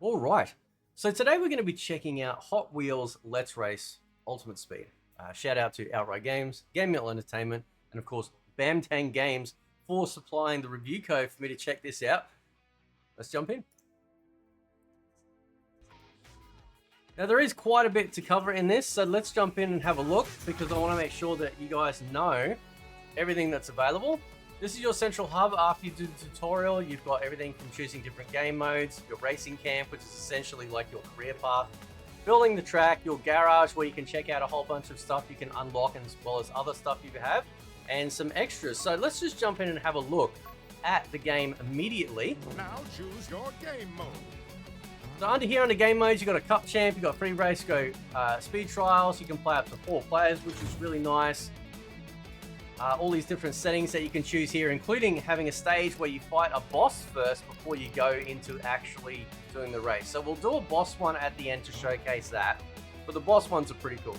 All right. So today we're going to be checking out Hot Wheels Let's Race Ultimate Speed. Shout out to Outright Games, Game Mill Entertainment, and of course Bamtang Games for supplying the review code for me to check this out. Let's jump in. Now there is quite a bit to cover in this, so let's jump in and have a look because I want to make sure that you guys know everything that's available. This is your central hub. After you do the tutorial, you've got everything from choosing different game modes, your racing camp, which is essentially like your career path, building the track, your garage where you can check out a whole bunch of stuff you can unlock as well as other stuff you have, and some extras. So let's just jump in and have a look at the game immediately. Now choose your game mode. So under here, under game modes, you've got a cup champ, you've got free race, go speed trials. You can play up to 4 players, which is really nice. All these different settings that you can choose here, including having a stage where you fight a boss first before you go into actually doing the race. So we'll do a boss one at the end to showcase that, but the boss ones are pretty cool.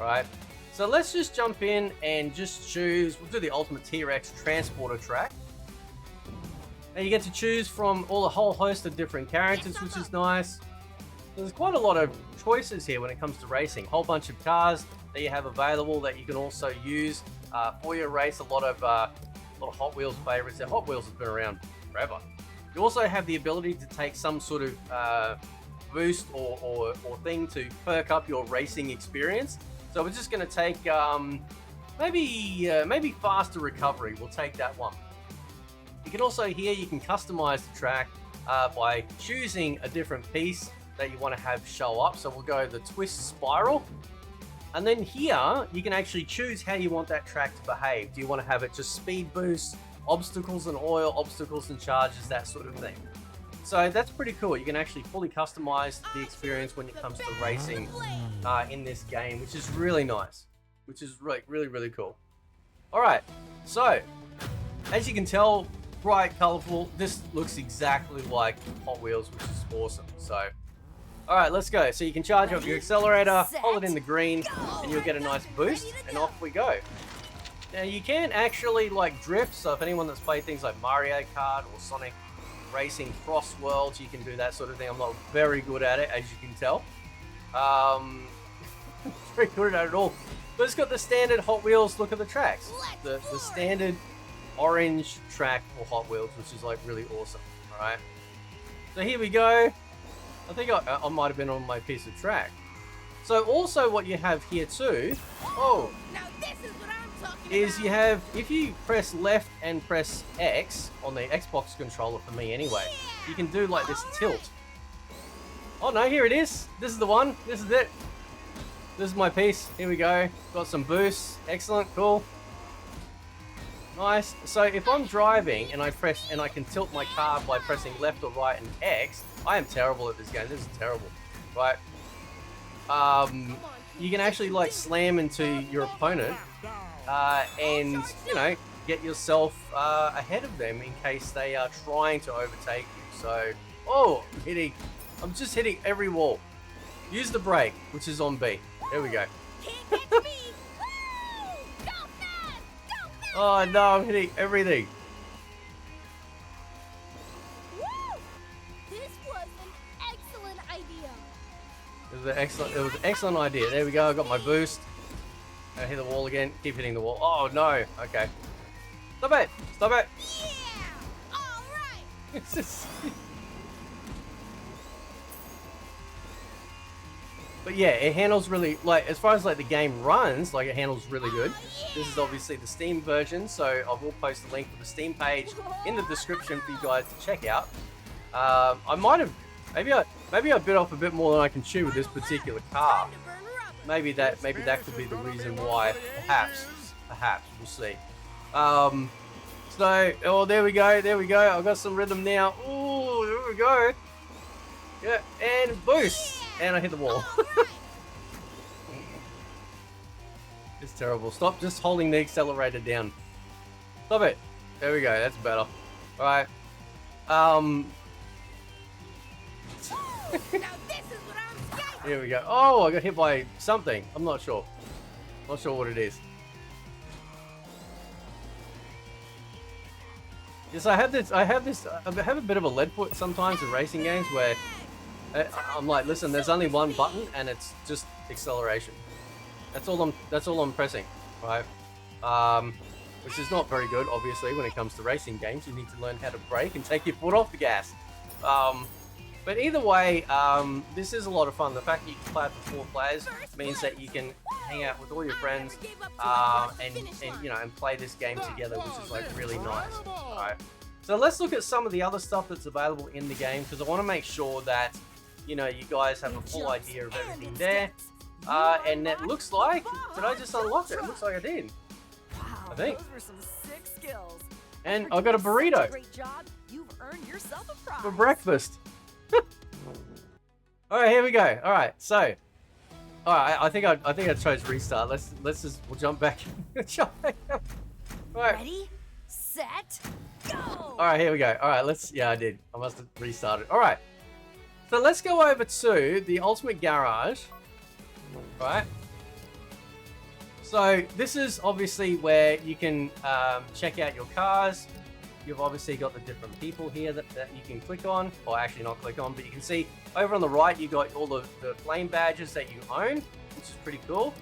All right, so let's just jump in and just choose. We'll do the Ultimate T-Rex Transporter track. Now you get to choose from a whole host of different characters, which is nice. There's quite a lot of choices here when it comes to racing. A whole bunch of cars that you have available that you can also use for your race. A lot of Hot Wheels favorites. The Hot Wheels has been around forever. You also have the ability to take some sort of boost or thing to perk up your racing experience. So we're just going to take maybe faster recovery. We'll take that one. You can also here you can customize the track by choosing a different piece that you want to have show up. So we'll go the twist spiral. And then here, you can actually choose how you want that track to behave. Do you want to have it just speed boost, obstacles and oil, obstacles and charges, that sort of thing. So that's pretty cool. You can actually fully customize the experience when it comes to racing in this game, which is really nice, which is really cool. All right, so as you can tell, bright, colorful, this looks exactly like Hot Wheels, which is awesome. So all right, let's go. So you can charge up your accelerator, hold it in the green, and you'll get a nice boost, and off we go. Now you can actually like drift, so if anyone that's played things like Mario Kart or Sonic Racing Cross Worlds, you can do that sort of thing. I'm not very good at it, as you can tell. Very good at it all. But it's got the standard Hot Wheels look at the tracks. The standard orange track for Hot Wheels, which is like really awesome. All right. So here we go. I think I might have been on my piece of track. So also what you have here too, now this is what I'm talking is about. you have, if you press left and press X on the Xbox controller for me anyway, you can do like this tilt. Oh no, here it is. This is the one. This is it. This is my piece. Here we go. Got some boosts. Excellent. Cool. Nice. So if I'm driving and I can tilt my car by pressing left or right and X, I am terrible at this game. This is terrible, right? You can actually like slam into your opponent and get yourself ahead of them in case they are trying to overtake you. So, I'm just hitting every wall. Use the brake, which is on B. There we go. Can't catch me. Woo! Go fast! Go fast! Oh no, I'm hitting everything. It was an excellent idea. There we go. I got my boost. I hit the wall again. Keep hitting the wall. Oh no. Okay. Stop it. Stop it. Yeah! All right! It's just... But yeah, it handles really, like, as far as like the game runs, like it handles really good. This is obviously the Steam version, so I will post the link for the Steam page in the description for you guys to check out. I might have, maybe I bit off a bit more than I can chew with this particular car. Maybe that could be the reason why. Perhaps we'll see. So there we go. I've got some rhythm now. Ooh, there we go. Yeah, and boost, and I hit the wall. It's terrible. Stop just holding the accelerator down. Stop it. There we go. That's better. All right. Here we go. Oh, I got hit by something. I'm not sure. Not sure what it is. Yes, I have a bit of a lead foot sometimes in racing games where I'm like, listen, there's only one button and it's just acceleration. That's all I'm pressing, right? Which is not very good, obviously, when it comes to racing games. You need to learn how to brake and take your foot off the gas. But either way, this is a lot of fun. The fact that you can play it for 4 players means that you can hang out with all your friends and you know, and play this game together, which is like really nice. All right. So let's look at some of the other stuff that's available in the game, because I want to make sure that, you know, you guys have a full idea of everything there. And it looks like, did I just unlock it? It looks like I did. I think. Those were some sick skills. And I got a burrito Great job. You've earned yourself a prize. for breakfast. All right, here we go. All right, so, all right, I think I chose restart. We'll jump back. Jump back up. All right. Ready, set, go. All right, here we go. All right, yeah, I did. I must have restarted. All right. So let's go over to the Ultimate Garage. Right. So this is obviously where you can check out your cars. You've obviously got the different people here that you can click on, or actually not click on, but you can see over on the right, you got all the flame badges that you own, which is pretty cool.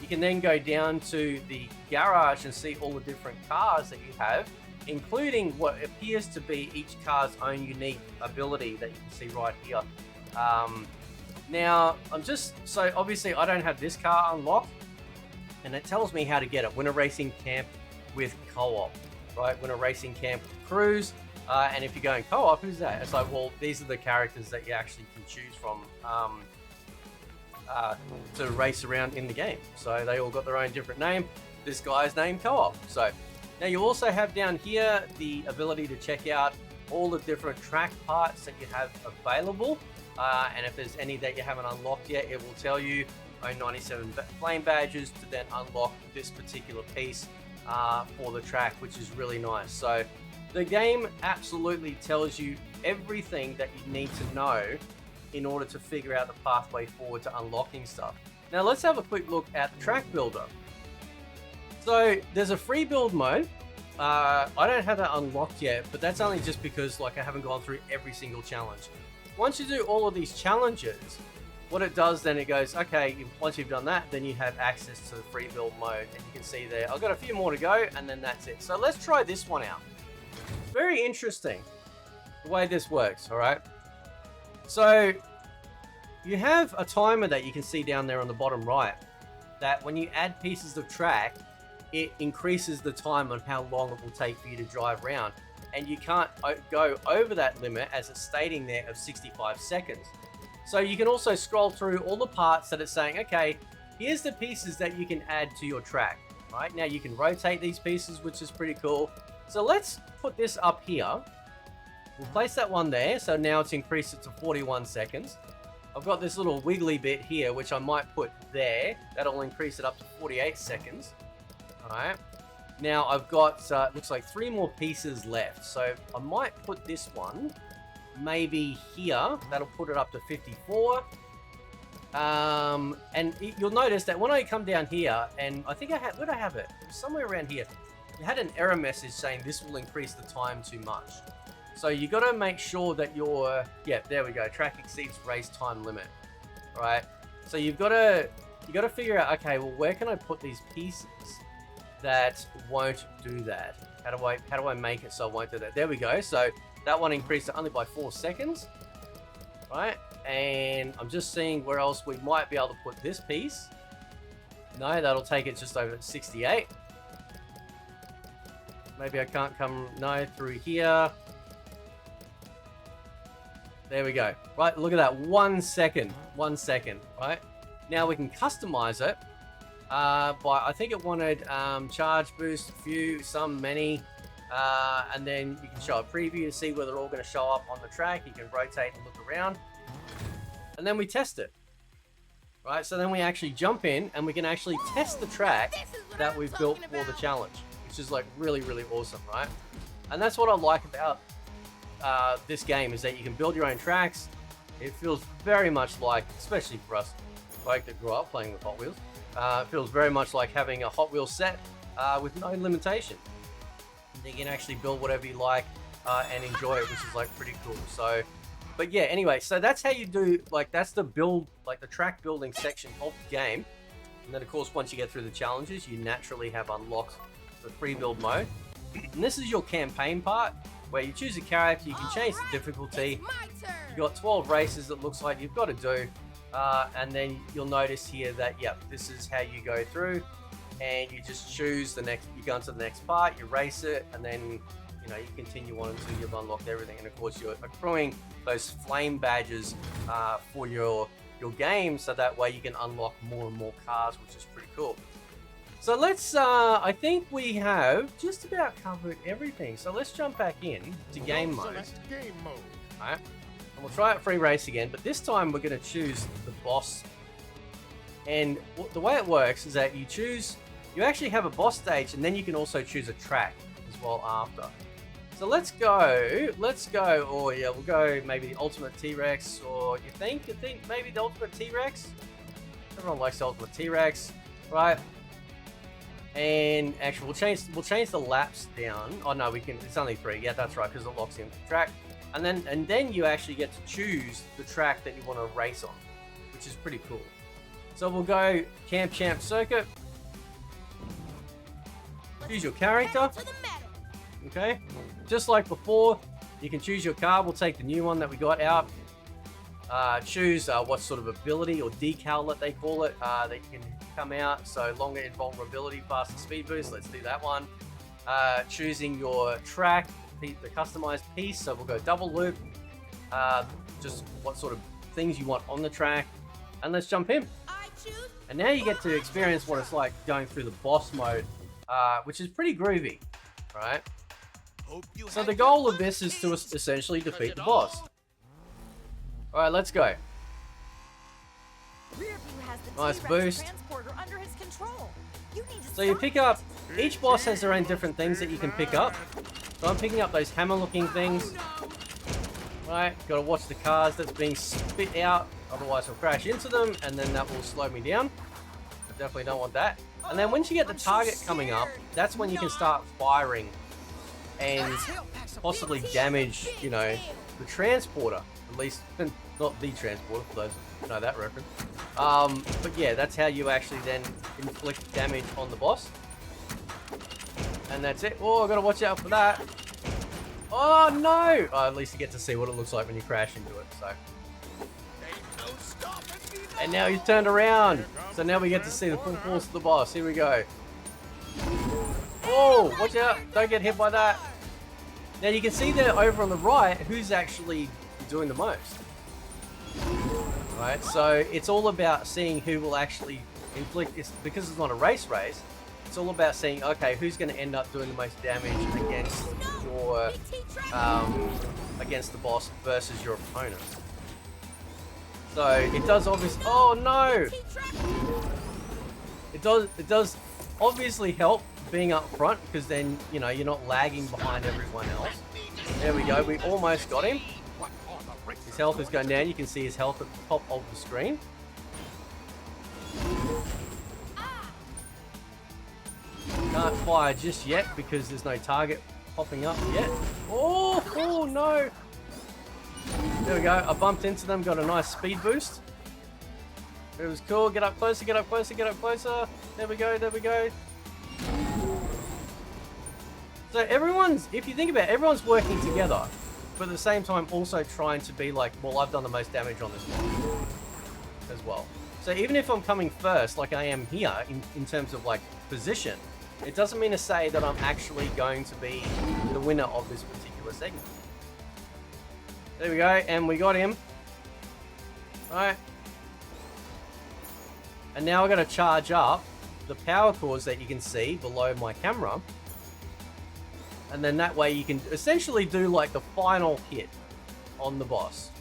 You can then go down to the garage and see all the different cars that you have, including what appears to be each car's own unique ability that you can see right here. Now, so obviously I don't have this car unlocked, and it tells me how to get it. Win a racing camp with co-op, right? Win a racing camp with Cruise, and if you're going co-op, who's that? It's like, well, these are the characters that you actually can choose from to race around in the game. So they all got their own different name. This guy's named co-op. So now you also have down here the ability to check out all the different track parts that you have available. And if there's any that you haven't unlocked yet, it will tell you own 97 flame badges to then unlock this particular piece for the track, which is really nice. So the game absolutely tells you everything that you need to know in order to figure out the pathway forward to unlocking stuff. Now let's have a quick look at the track builder. So there's a free build mode. I don't have that unlocked yet, but that's only just because like I haven't gone through every single challenge. Once you do all of these challenges, what it does then, it goes, okay, once you've done that, then you have access to the free build mode, and you can see there, I've got a few more to go, and then that's it. So let's try this one out. Very interesting the way this works, all right? So you have a timer that you can see down there on the bottom right, that when you add pieces of track, it increases the time on how long it will take for you to drive around. And you can't go over that limit, as it's stating there, of 65 seconds. So you can also scroll through all the parts that it's saying, okay, here's the pieces that you can add to your track. Right now you can rotate these pieces, which is pretty cool. So let's put this up here. We'll place that one there. So now it's increased it to 41 seconds. I've got this little wiggly bit here, which I might put there. That'll increase it up to 48 seconds. All right. Now I've got, looks like 3 more pieces left. So I might put this one maybe here. That'll put it up to 54. And you'll notice that when I come down here, and I think where'd I have it? It was somewhere around here. You had an error message saying this will increase the time too much. So you got to make sure that yeah, there we go. Track exceeds race time limit. All right. So you got to figure out, okay, well, where can I put these pieces that won't do that? How do I make it so it won't do that? There we go. So that one increased it only by 4 seconds, right? And I'm just seeing where else we might be able to put this piece. No, that'll take it just over 68. Maybe I can't come, no, through here. There we go. Right, look at that, 1 second, right? Now we can customize it. But I think it wanted charge boost, few, some, many, and then you can show a preview to see whether they're all going to show up on the track. You can rotate and look around, and then we test it. Right, so then we actually jump in and we can actually test the track that we've built for the challenge, which is like really, really awesome, right? And that's what I like about this game, is that you can build your own tracks. It feels very much like, especially for us, like that grew up playing with Hot Wheels. It feels very much like having a Hot Wheels set with no limitation. You can actually build whatever you like and enjoy it, which is like pretty cool. So But yeah, anyway, so that's how you do, like, that's the build, like the track building section of the game. And then of course, once you get through the challenges, you naturally have unlocked the free build mode. And this is your campaign part, where you choose a character, you can change the difficulty. My turn. You've got 12 races it looks like you've got to do. And then you'll notice here that, yep, this is how you go through. And you just choose the next, you go into the next part, you race it, and then, you know, you continue on until you've unlocked everything. And of course, you're accruing those flame badges for your game, so that way you can unlock more and more cars, which is pretty cool. So let's, I think we have just about covered everything. So let's jump back in to game mode. Select game mode. Alright, and we'll try it free race again, but this time we're going to choose the boss. And the way it works is that you actually have a boss stage, and then you can also choose a track as well after. So let's go, oh yeah, we'll go maybe the Ultimate T-Rex, or you think maybe the Ultimate T-Rex? Everyone likes the Ultimate T-Rex, right? And actually, we'll change the laps down. Oh no, we can, it's only 3, yeah, that's right, because it locks into the track. And then you actually get to choose the track that you want to race on, which is pretty cool. So we'll go Camp Champ Circuit. Choose your character. To the metal. Okay, just like before, you can choose your car. We'll take the new one that we got out. Choose what sort of ability or decal that they call it that you can come out. So longer invulnerability, faster speed boost. Let's do that one. Choosing your track, the customized piece. So we'll go double loop. Just what sort of things you want on the track, and let's jump in. I choose. And now you get to experience what it's like going through the boss mode, which is pretty groovy, right? So the goal of this is to essentially defeat the boss. Alright, let's go. Rearview has the Nice T-Rex boost. transporter under his control. You need to So you stop pick it. up, each boss has their own different things that you can pick up. So I'm picking up those hammer looking things. Right, gotta watch the cars that's being spit out, otherwise I'll crash into them, and then that will slow me down. I definitely don't want that. And then once you get the target coming up, that's when you can start firing and possibly damage, you know, the transporter. At least, not the transporter, for those who know that reference. But yeah, that's how you actually then inflict damage on the boss. And that's it. Oh, I gotta watch out for that. Oh no! Oh, at least you get to see what it looks like when you crash into it. So, and now he's turned around. So now we get to see the full force of the boss. Here we go. Oh, watch out! Don't get hit by that. Now you can see there over on the right who's actually doing the most. Right, so it's all about seeing who will actually inflict. It's because it's not a race. It's all about seeing, okay, who's going to end up doing the most damage against your against the boss versus your opponent. So it does obviously. Oh no! It does obviously help being up front, because then, you know, you're not lagging behind everyone else. There we go. We almost got him. His health is going down. You can see his health at the top of the screen. Can't fire just yet because there's no target popping up yet. Oh no! There we go. I bumped into them, got a nice speed boost. It was cool. Get up closer, get up closer, get up closer. There we go, there we go. So everyone's, if you think about it, everyone's working together, but at the same time also trying to be like, well, I've done the most damage on this one as well. So even if I'm coming first, like I am here, in terms of like position, it doesn't mean to say that I'm actually going to be the winner of this particular segment. There we go, and we got him. Alright. And now I've got to charge up the power cores that you can see below my camera. And then that way you can essentially do like the final hit on the boss.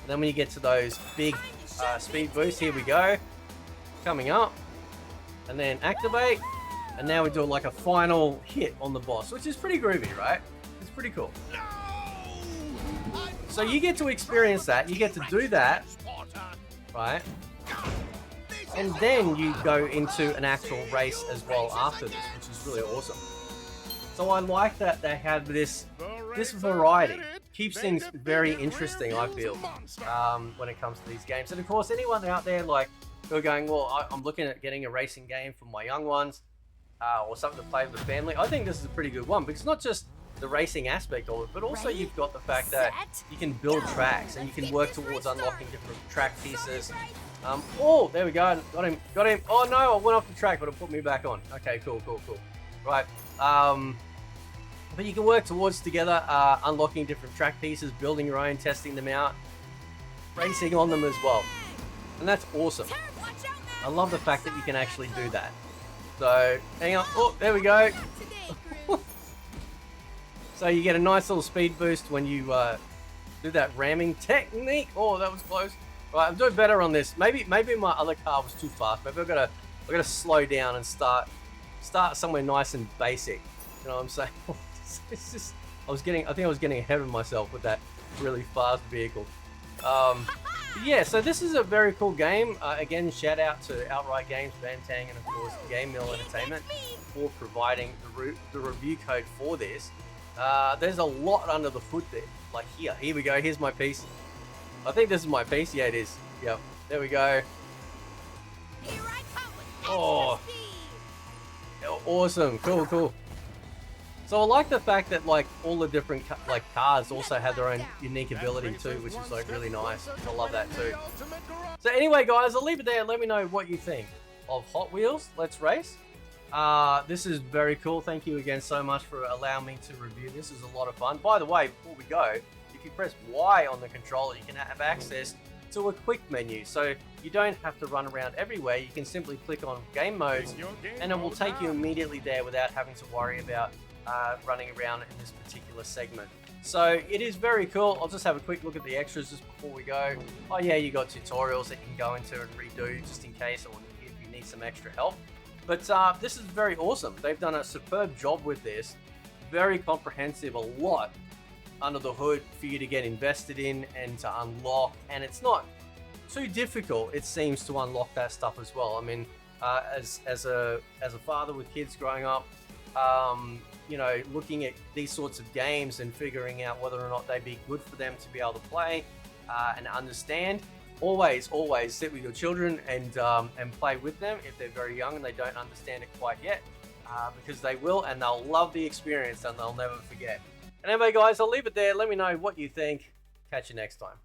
And then when you get to those big speed boosts, here we go. Coming up. And then activate. And now we do like a final hit on the boss, which is pretty groovy, right? It's pretty cool. So you get to experience that. You get to do that, right? And then you go into an actual race as well after this, which is really awesome. So I like that they have this variety. keeps things very interesting, I feel, when it comes to these games. And of course, anyone out there like who are going, well, I'm looking at getting a racing game for my young ones, or something to play with the family. I think this is a pretty good one because it's not just the racing aspect of it, but also you've got the fact that you can build tracks and you can work towards unlocking different track pieces. Oh, there we go. Got him. Oh no, I went off the track, but it put me back on. Okay, cool. Right. But you can work towards together, unlocking different track pieces, building your own, testing them out, racing on them as well. And that's awesome. I love the fact that you can actually do that. So, hang on. Oh, there we go. So you get a nice little speed boost when you do that ramming technique. Oh, that was close. Right, I'm doing better on this. Maybe my other car was too fast. Maybe I've got to slow down and start somewhere nice and basic. You know what I'm saying? It's just I think I was getting ahead of myself with that really fast vehicle. Yeah, so this is a very cool game. Again, shout out to Outright Games, Bantang, and of course Game Mill Entertainment for providing the review code for this. There's a lot under the hood there. Like here we go. Here's my piece. I think this is my piece. Yeah, it is. Yep. There we go. Here I come with extra Oh. speed. Awesome. Cool. So I like the fact that like all the different cars also have their own unique ability too, which is like really nice. I love that too. So anyway, guys, I'll leave it there. Let me know what you think of Hot Wheels Let's Race. This is very cool. Thank you again so much for allowing me to review this. This is a lot of fun. By the way, before we go, if you press Y on the controller, you can have access to a quick menu. So you don't have to run around everywhere. You can simply click on game modes and it will take you immediately there without having to worry about running around in this particular segment. So it is very cool. I'll just have a quick look at the extras just before we go. Oh yeah, you got tutorials that you can go into and redo just in case, or if you need some extra help. But this is very awesome. They've done a superb job with this. Very comprehensive, a lot under the hood for you to get invested in and to unlock. And it's not too difficult, it seems, to unlock that stuff as well. I mean, as a father with kids growing up, you know, looking at these sorts of games and figuring out whether or not they'd be good for them to be able to play and understand. Always sit with your children and play with them if they're very young and they don't understand it quite yet, because they will, and they'll love the experience and they'll never forget. And anyway, guys, I'll leave it there. Let me know what you think. Catch you next time.